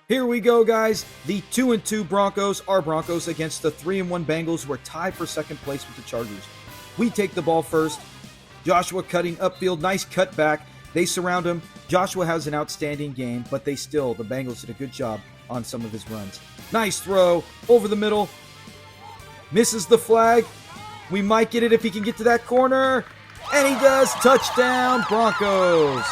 Here we go, guys. The 2-2 Broncos are Broncos against the 3-1 Bengals, who are tied for second place with the Chargers. We take the ball first. Joshua cutting upfield, nice cut back. They surround him. Joshua has an outstanding game, but the Bengals did a good job on some of his runs. Nice throw over the middle. Misses the flag. We might get it if he can get to that corner. And he does. Touchdown, Broncos.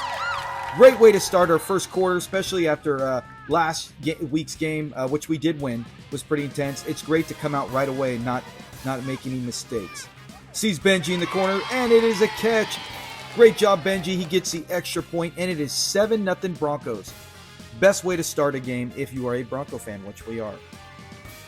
Great way to start our first quarter, especially after last week's game, which we did win, was pretty intense. It's great to come out right away and not make any mistakes. Sees Benji in the corner, and it is a catch. Great job, Benji. He gets the extra point, and it is 7-0 Broncos. Best way to start a game if you are a Bronco fan, which we are.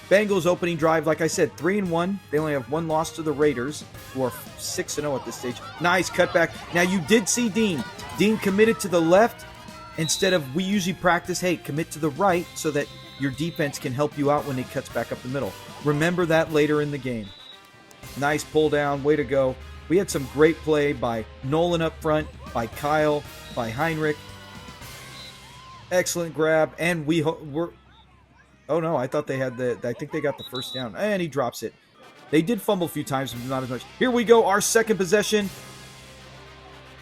Bengals opening drive, like I said, 3-1. They only have one loss to the Raiders, who are 6-0 at this stage. Nice cutback. Now, you did see Dean. Dean committed to the left instead of, we usually practice, hey, commit to the right so that your defense can help you out when it cuts back up the middle. Remember that later in the game. Nice pull down. Way to go. We had some great play by Nolan up front, by Kyle, by Heinrich. Excellent grab. And we're... Oh, no, I thought they had I think they got the first down. And he drops it. They did fumble a few times, but not as much. Here we go. Our second possession.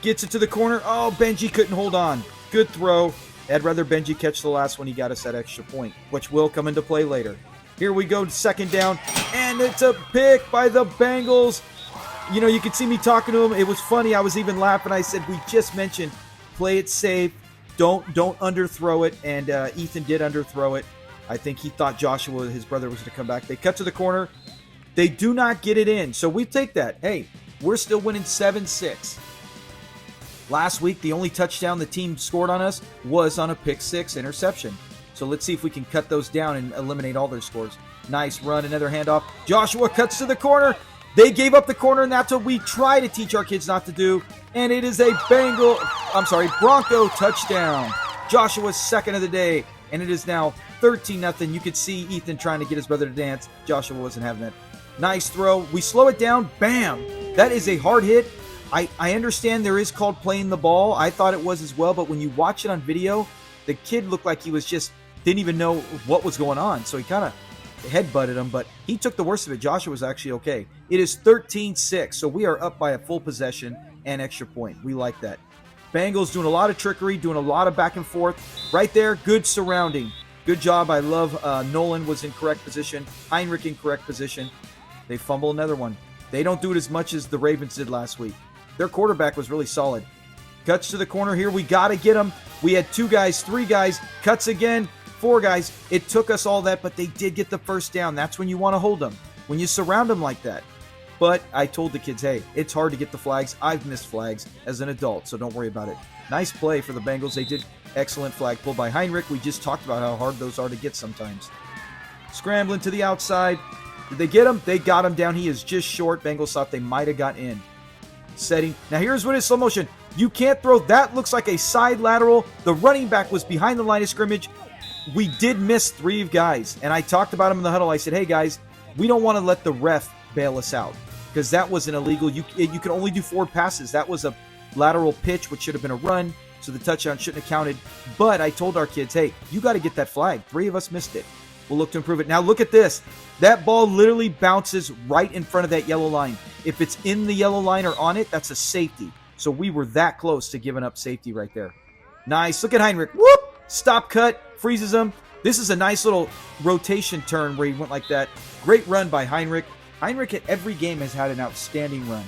Gets it to the corner. Oh, Benji couldn't hold on. Good throw. I'd rather Benji catch the last one. He got us that extra point, which will come into play later. Here we go. Second down. And it's a pick by the Bengals. You know, you could see me talking to him. It was funny. I was even laughing. I said, we just mentioned play it safe. Don't underthrow it. And Ethan did underthrow it. I think he thought Joshua, his brother, was going to come back. They cut to the corner. They do not get it in. So we take that. Hey, we're still winning 7-6. Last week, the only touchdown the team scored on us was on a pick-6 interception. So let's see if we can cut those down and eliminate all their scores. Nice run, another handoff. Joshua cuts to the corner. They gave up the corner, and that's what we try to teach our kids not to do. And it is a Bronco touchdown. Joshua's second of the day, and it is now 13-0. You could see Ethan trying to get his brother to dance. Joshua wasn't having it. Nice throw. We slow it down. Bam! That is a hard hit. I understand there is called playing the ball. I thought it was as well, but when you watch it on video, the kid looked like he was didn't even know what was going on. So he kind of headbutted him, but he took the worst of it. Joshua was actually okay. It is 13-6, so we are up by a full possession and extra point. We like that. Bengals doing a lot of trickery, doing a lot of back and forth. Right there, good surrounding. Good job. I love Nolan was in correct position. Heinrich in correct position. They fumble another one. They don't do it as much as the Ravens did last week. Their quarterback was really solid. Cuts to the corner here. We got to get him. We had 2 guys, 3 guys. Cuts again, 4 guys. It took us all that, but they did get the first down. That's when you want to hold them, when you surround them like that. But I told the kids, hey, it's hard to get the flags. I've missed flags as an adult, so don't worry about it. Nice play for the Bengals. They did excellent flag pull by Heinrich. We just talked about how hard those are to get sometimes. Scrambling to the outside. Did they get him? They got him down. He is just short. Bengals thought they might have got in. Setting. Now here's what is slow motion. You can't throw. That looks like a side lateral. The running back was behind the line of scrimmage. We did miss 3 guys, and I talked about him in the huddle. I said, hey guys, we don't want to let the ref bail us out because that was an illegal. You can only do 4 passes. That was a lateral pitch, which should have been a run, so the touchdown shouldn't have counted. But I told our kids, hey, you got to get that flag. 3 of us missed it. We'll look to improve it. Now look at this. That ball literally bounces right in front of that yellow line. If it's in the yellow line or on it, that's a safety. So we were that close to giving up safety right there. Nice. Look at Heinrich. Whoop! Stop cut. Freezes him. This is a nice little rotation turn where he went like that. Great run by Heinrich. Heinrich at every game has had an outstanding run.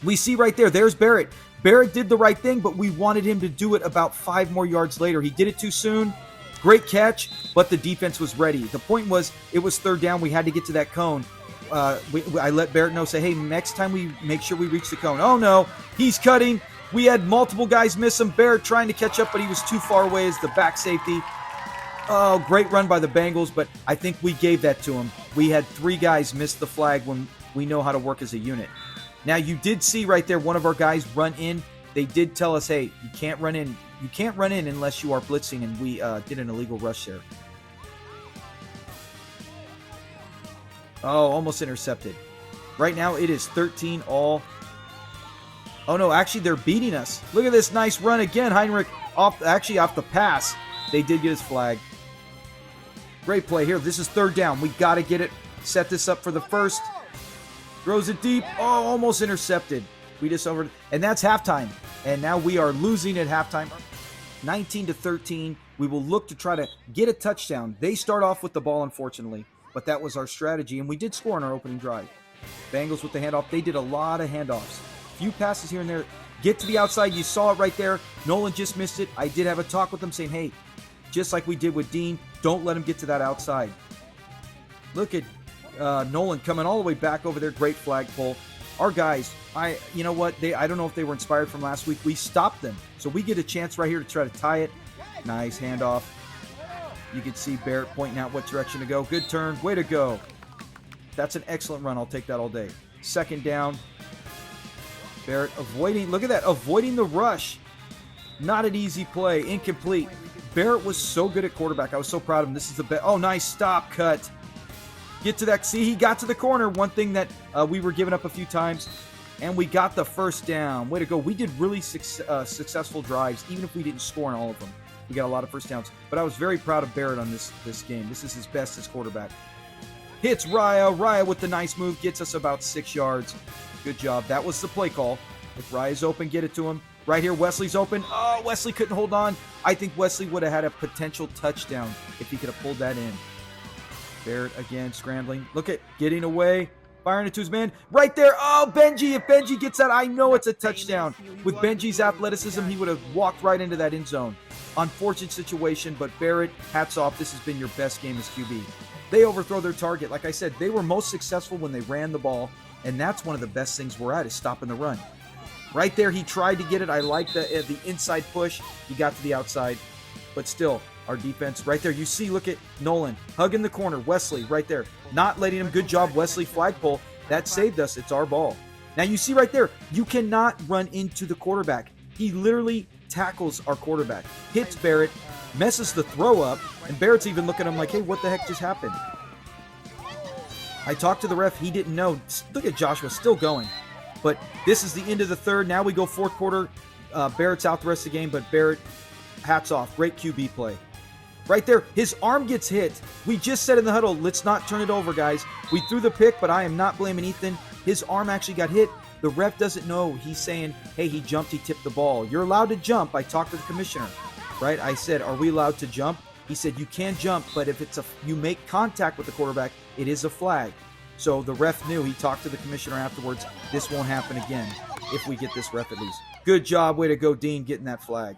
We see right there. There's Barrett. Barrett did the right thing, but we wanted him to do it about 5 more yards later. He did it too soon. Great catch, but the defense was ready. The point was, it was 3rd down. We had to get to that cone. I let Barrett know, say, hey, next time we make sure we reach the cone. Oh, no, he's cutting. We had multiple guys miss him. Barrett trying to catch up, but he was too far away as the back safety. Oh, great run by the Bengals, but I think we gave that to him. We had 3 guys miss the flag when we know how to work as a unit. Now, you did see right there one of our guys run in. They did tell us, hey, you can't run in. You can't run in unless you are blitzing, and we did an illegal rush there. Oh, almost intercepted. Right now, it is 13 all. Oh, no, actually, they're beating us. Look at this nice run again. Heinrich off the pass. They did get his flag. Great play here. This is third down. We got to get it. Set this up for the first. Throws it deep. Oh, almost intercepted. We just over, and that's halftime. And now we are losing at halftime, 19-13. We will look to try to get a touchdown. They start off with the ball, unfortunately, but that was our strategy, and we did score on our opening drive. Bengals with the handoff. They did a lot of handoffs. Few passes here and there. Get to the outside. You saw it right there. Nolan just missed it. I did have a talk with him saying, hey, just like we did with Dean, don't let him get to that outside. Look at Nolan coming all the way back over there. Great flagpole. Our guys, you know what? I don't know if they were inspired from last week. We stopped them. So we get a chance right here to try to tie it. Nice handoff. You can see Barrett pointing out what direction to go. Good turn. Way to go. That's an excellent run. I'll take that all day. Second down. Barrett avoiding. Look at that. Avoiding the rush. Not an easy play. Incomplete. Barrett was so good at quarterback. I was so proud of him. This is the best. Oh, nice stop cut. Get to that. See, he got to the corner. One thing that we were giving up a few times. And we got the first down. Way to go. We did really successful drives, even if we didn't score on all of them. We got a lot of first downs. But I was very proud of Barrett on this game. This is his best as quarterback. Hits Raya. Raya with the nice move. Gets us about 6 yards. Good job. That was the play call. If Raya's open, get it to him. Right here, Wesley's open. Oh, Wesley couldn't hold on. I think Wesley would have had a potential touchdown if he could have pulled that in. Barrett again scrambling. Look at getting away. Firing it to his man. Right there. Oh, Benji. If Benji gets that, I know it's a touchdown. With Benji's athleticism, he would have walked right into that end zone. Unfortunate situation, but Barrett, hats off. This has been your best game as QB. They overthrow their target. Like I said, they were most successful when they ran the ball, and that's one of the best things we're at is stopping the run. Right there, he tried to get it. I like the inside push. He got to the outside, but still, our defense right there. You see, look at Nolan hugging the corner. Wesley right there, not letting him. Good job, Wesley. Flagpole. That saved us. It's our ball. Now you see right there, you cannot run into the quarterback. He literally tackles our quarterback, hits Barrett, messes the throw up, and Barrett's even looking at him like, hey, what the heck just happened? I talked to the ref. He didn't know. Look at Joshua still going. But this is the end of the third. Now we go fourth quarter. Barrett's out the rest of the game, but Barrett, hats off. Great QB play. Right there, his arm gets hit. We just said in the huddle, let's not turn it over, guys. We threw the pick, but I am not blaming Ethan. His arm actually got hit. The ref doesn't know. He's saying, hey, he jumped, he tipped the ball. You're allowed to jump. I talked to the commissioner, right? I said, are we allowed to jump? He said, you can jump, but if you make contact with the quarterback, it is a flag. So the ref knew. He talked to the commissioner afterwards. This won't happen again if we get this ref at least. Good job. Way to go, Dean, getting that flag.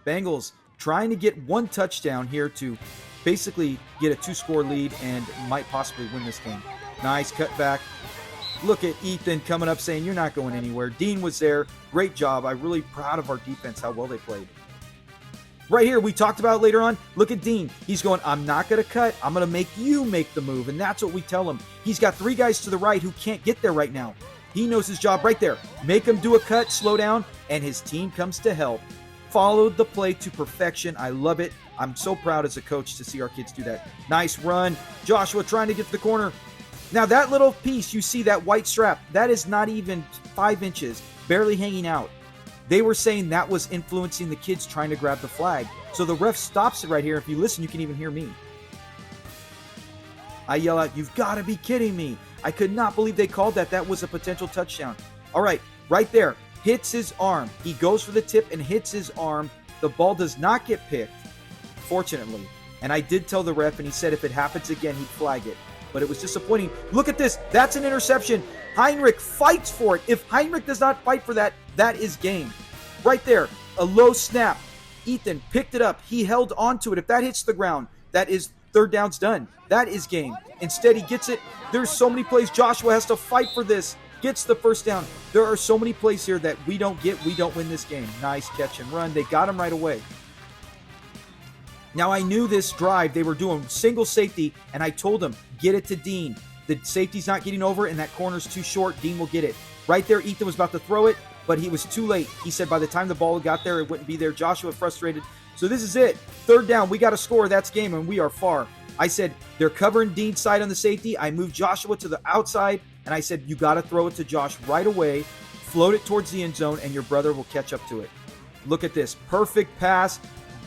Bengals trying to get one touchdown here to basically get a 2-score lead and might possibly win this game. Nice cutback. Look at Ethan coming up saying, you're not going anywhere. Dean was there. Great job. I'm really proud of our defense, how well they played. Right here, we talked about it later on. Look at Dean. He's going, I'm not going to cut. I'm going to make you make the move. And that's what we tell him. He's got 3 guys to the right who can't get there right now. He knows his job right there. Make him do a cut, slow down, and his team comes to help. Followed the play to perfection. I love it. I'm so proud as a coach to see our kids do that. Nice run. Joshua trying to get to the corner. Now that little piece, you see that white strap, that is not even 5 inches, barely hanging out. They were saying that was influencing the kids trying to grab the flag. So the ref stops it right here. If you listen, you can even hear me. I yell out, you've got to be kidding me. I could not believe they called that. That was a potential touchdown. All right, right there. Hits his arm. He goes for the tip and hits his arm. The ball does not get picked, fortunately. And I did tell the ref, and he said if it happens again, he'd flag it. But it was disappointing. Look at this. That's an interception. Heinrich fights for it. If Heinrich does not fight for that, that is game. Right there, a low snap. Ethan picked it up. He held onto it. If that hits the ground, that is third down's done. That is game. Instead, he gets it. There's so many plays. Joshua has to fight for this. Gets the first down. There are so many plays here that we don't get. We don't win this game. Nice catch and run. They got him right away. Now, I knew this drive, they were doing single safety, and I told him, get it to Dean. The safety's not getting over, and that corner's too short. Dean will get it. Right there, Ethan was about to throw it, but he was too late. He said by the time the ball got there, it wouldn't be there. Joshua frustrated. So this is it. Third down. We got to score. That's game, and we are far. I said, they're covering Dean's side on the safety. I moved Joshua to the outside, and I said, you got to throw it to Josh right away. Float it towards the end zone, and your brother will catch up to it. Look at this. Perfect pass.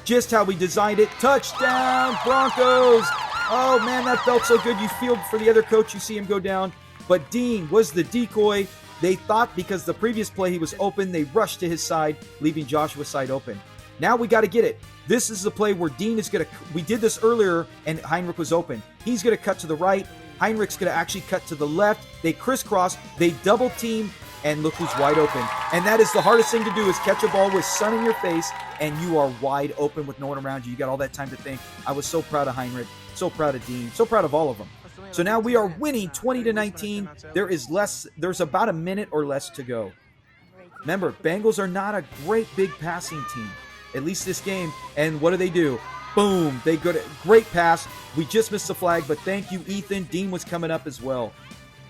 Just how we designed it. Touchdown, Broncos. Oh, man, that felt so good. You feel for the other coach. You see him go down. But Dean was the decoy. They thought because the previous play he was open, they rushed to his side, leaving Joshua's side open. Now we got to get it. This is the play where Dean is going to... We did this earlier, and Heinrich was open. He's going to cut to the right. Heinrich's going to actually cut to the left. They crisscross. They double team, and look who's wide open. And that is the hardest thing to do, is catch a ball with sun in your face, and you are wide open with no one around you. You got all that time to think. I was so proud of Heinrich, so proud of Dean, so proud of all of them. So now we are winning 20-19. There's about a minute or less to go. Remember, Bengals are not a great big passing team, at least this game. And what do? Boom. They go to great pass. We just missed the flag, but thank you, Ethan. Dean was coming up as well.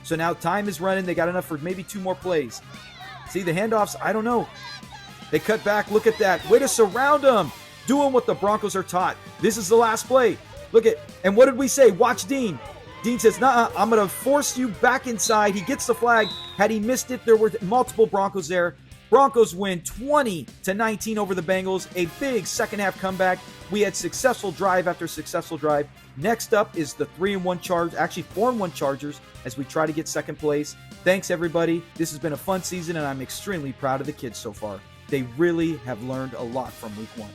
So now time is running. They got enough for maybe 2 more plays. See, the handoffs, I don't know. They cut back. Look at that. Way to surround them. Doing what the Broncos are taught. This is the last play. Look at, and what did we say? Watch Dean. Dean says, nah, I'm going to force you back inside. He gets the flag. Had he missed it, there were multiple Broncos there. Broncos win 20-19 over the Bengals. A big second half comeback. We had successful drive after successful drive. Next up is the 3-1 Chargers, actually 4-1 Chargers, as we try to get second place. Thanks, everybody. This has been a fun season, and I'm extremely proud of the kids so far. They really have learned a lot from week 1.